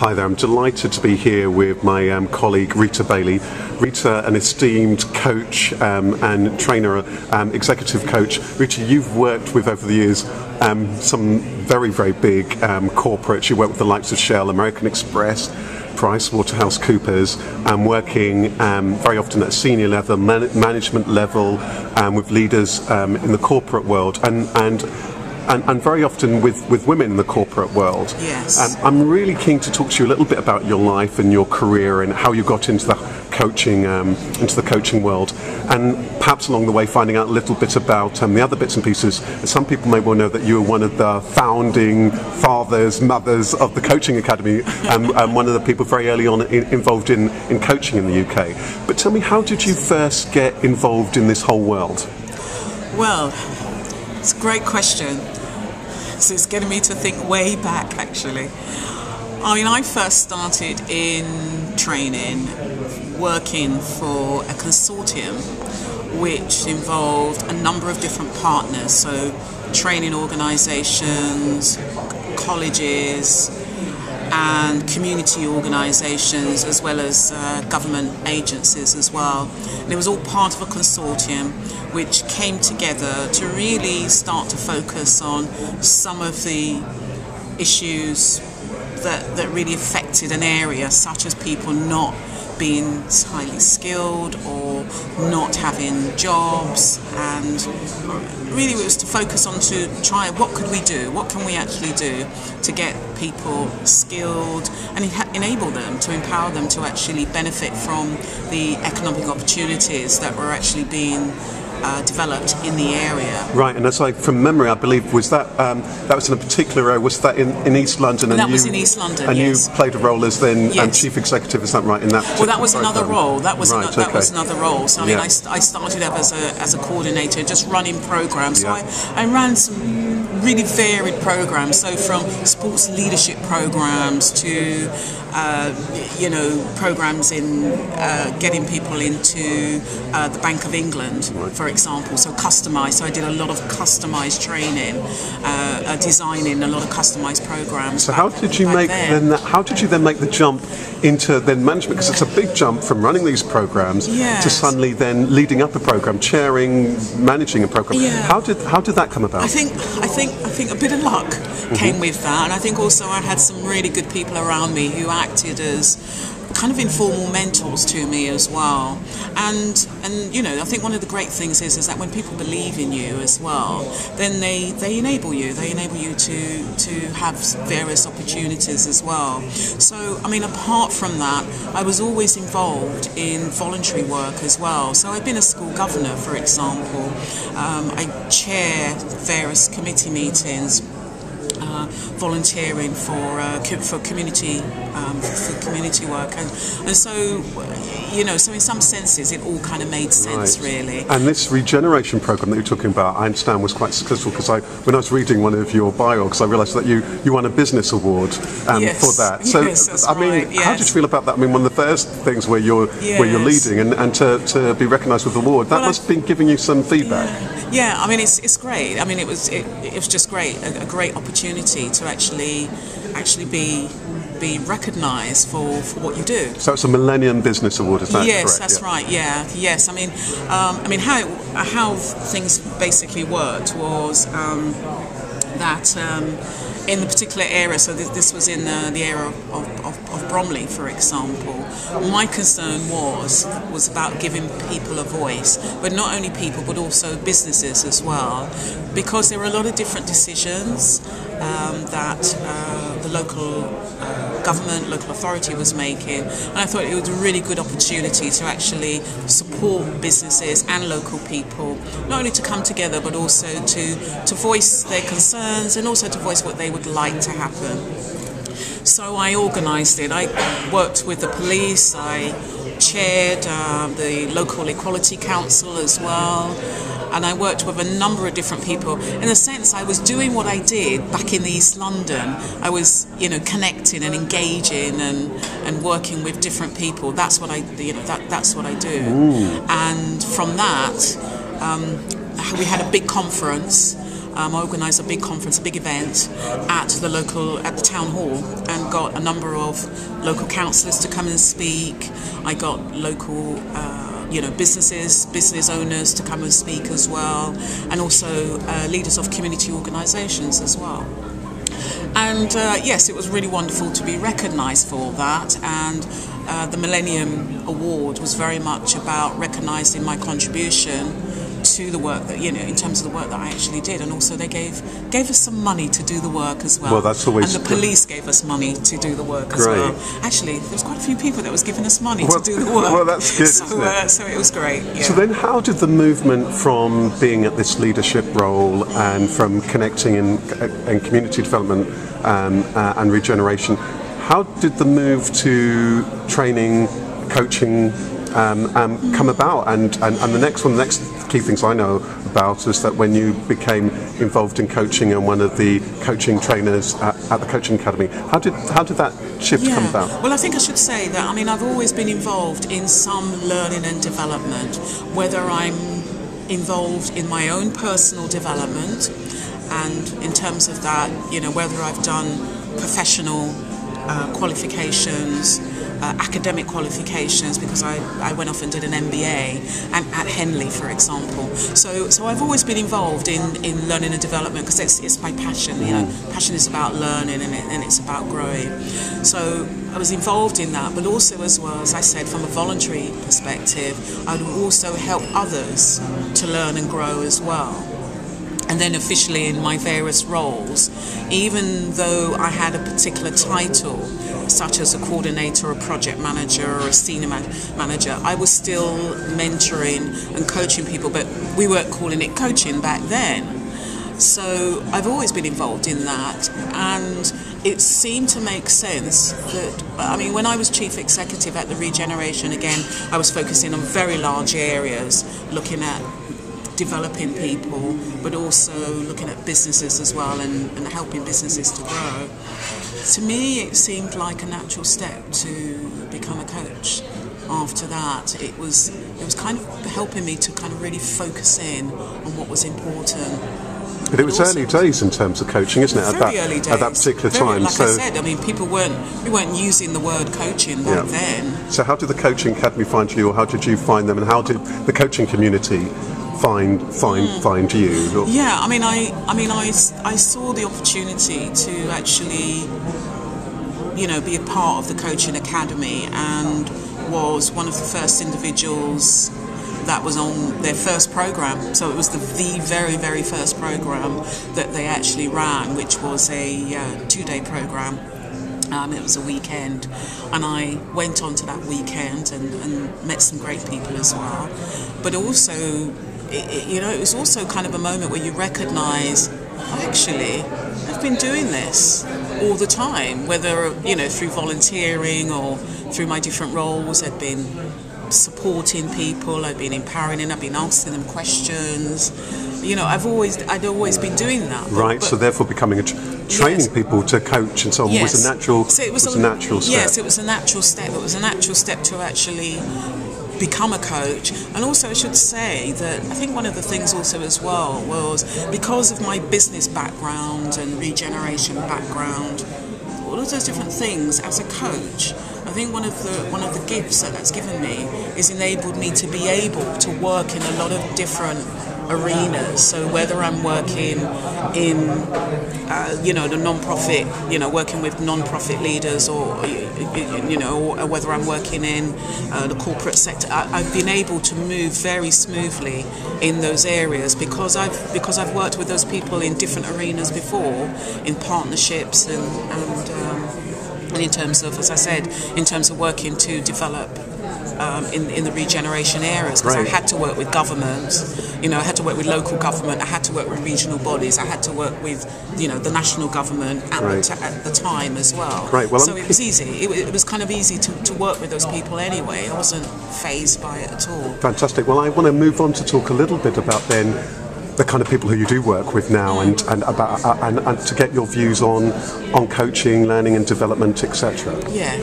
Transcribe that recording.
Hi there, I'm delighted to be here with my colleague Rita Bailey. Rita, an esteemed coach and trainer, executive coach. Rita, you've worked with, over the years, some very, very big corporates. You work with the likes of Shell, American Express, PriceWaterhouseCoopers, and working very often at a senior level, management level, with leaders in the corporate world, and very often with women in the corporate world. Yes. I'm really keen to talk to you a little bit about your life and your career and how you got into the coaching world, and perhaps along the way finding out a little bit about the other bits and pieces. Some people may well know that you were one of the founding fathers, mothers of the Coaching Academy, and one of the people very early on involved in coaching in the UK. But tell me, how did you first get involved in this whole world? Well, it's a great question. So it's getting me to think way back, actually. I mean, I first started in training, working for a consortium which involved a number of different partners, so training organisations, colleges, and community organisations, as well as government agencies as well. And it was all part of a consortium which came together to really start to focus on some of the issues that really affected an area, such as people not being highly skilled or not having jobs, and really it was to focus on to try what could we do, what can we actually do to get people skilled and enable them, to empower them to actually benefit from the economic opportunities that were actually being developed in the area. Right, and that's like, from memory, I believe, was that that was in a particular area, was that in East London? And that was in East London, and yes. You played a role as then yes. chief executive, is that right? In that well, that was another role. That was right, that was another role. So I mean, yeah. I started up as a coordinator, just running programs. So yeah. I ran some really varied programs. So from sports leadership programs to programs in getting people into the Bank of England, right. for example. So customized. So I did a lot of customized training, designing a lot of customized programs. So how did you make then make the jump into then management? Because it's a big jump from running these programs yes. to suddenly then leading up a program, chairing, managing a program. Yeah. How did that come about? I think a bit of luck came with that, and I think also I had some really good people around me who acted as kind of informal mentors to me as well. And I think one of the great things is that when people believe in you as well, then they enable you. They enable you to have various opportunities as well. So, I mean, apart from that, I was always involved in voluntary work as well. So I've been a school governor, for example. I chair various committee meetings, volunteering for community work, and so so in some senses it all kind of made sense, right. really. And this regeneration program that you're talking about, I understand, was quite successful, because when I was reading one of your bios, I realised that you won a business award yes. for that. So yes, that's I mean, right. yes. how did you feel about that? I mean, one of the first things where you're leading and to be recognised with an award, that must have been giving you some feedback. Yeah, I mean, it's great. I mean, it was just great, a great opportunity to actually be recognised for what you do. So it's a Millennium Business Award, is that yes, correct? That's right. Yeah, yes. I mean, how things basically worked was that in the particular area. So this was in the area of Bromley, for example. My concern was about giving people a voice, but not only people, but also businesses as well, because there were a lot of different decisions that the local government, local authority was making, and I thought it was a really good opportunity to actually support businesses and local people, not only to come together, but also to voice their concerns and also to voice what they would like to happen. So I organised it. I worked with the police, I chaired the local equality council as well, and I worked with a number of different people. In a sense, I was doing what I did back in East London. I was, connecting and engaging and working with different people. That's what that's what I do. Ooh. And from that, we had a big conference. I organised a big conference, a big event at the town hall, and got a number of local councillors to come and speak. I got local business owners to come and speak as well, and also leaders of community organisations as well. And yes, it was really wonderful to be recognised for that, and the Millennium Award was very much about recognising my contribution to the work that, in terms of the work that I actually did, and also they gave us some money to do the work as well. Well, that's always. And the police gave us money to do the work as great. Well. Actually, there was quite a few people that was giving us money to do the work. Well, that's good, isn't it? So it was great. Yeah. So then, how did the movement from being at this leadership role and from connecting in community development and regeneration, how did the move to training, coaching come about? And the next key things I know about is that when you became involved in coaching and one of the coaching trainers at the coaching academy, how did that shift come about? Well, I think I should say that I've always been involved in some learning and development, whether I'm involved in my own personal development, and in terms of that, whether I've done professional qualifications, academic qualifications, because I went off and did an MBA and at Henley, for example. So I've always been involved in learning and development, because it's my passion. Passion is about learning, and it's about growing. So I was involved in that, but also, as well as I said, from a voluntary perspective, I would also help others to learn and grow as well. And then officially in my various roles, even though I had a particular title, such as a coordinator, a project manager, or a senior manager, I was still mentoring and coaching people, but we weren't calling it coaching back then. So I've always been involved in that, and it seemed to make sense that, when I was chief executive at the Regeneration, again, I was focusing on very large areas, looking at developing people, but also looking at businesses as well, and helping businesses to grow. To me, it seemed like a natural step to become a coach. After that, it was kind of helping me to kind of really focus in on what was important. But it was early days in terms of coaching, isn't it? Very early days. At that particular time. Like I said, we weren't using the word coaching back then. So how did the Coaching Academy find you, or how did you find them, and how did the coaching community find you? Yeah, I saw the opportunity to actually, be a part of the Coaching Academy, and was one of the first individuals that was on their first program. So it was the very, very first program that they actually ran, which was a 2-day program. It was a weekend, and I went on to that weekend and met some great people as well. But also, it was also kind of a moment where you recognise, actually, I've been doing this all the time, whether, through volunteering or through my different roles. I've been supporting people, I've been empowering them, I've been asking them questions. I'd always been doing that. Right, so therefore becoming training people to coach and so on was a natural step. Yes, it was a natural step. It was a natural step to actually become a coach. And also I should say that I think one of the things also as well was, because of my business background and regeneration background, all of those different things, as a coach, I think one of the gifts that's given me is enabled me to be able to work in a lot of different arenas. So whether I'm working in the non-profit, working with non-profit leaders, or or whether I'm working in the corporate sector, I've been able to move very smoothly in those areas because I've worked with those people in different arenas before, in partnerships and in terms of, as I said, in terms of working to develop in the regeneration areas, because I had to work with governments, I had to work with local government, I had to work with regional bodies, I had to work with the national government at the time as well. So it was easy. It was kind of easy to work with those people anyway. I wasn't fazed by it at all. Fantastic. Well, I want to move on to talk a little bit about then the kind of people who you do work with now, and to get your views on coaching, learning and development, etc. Yeah.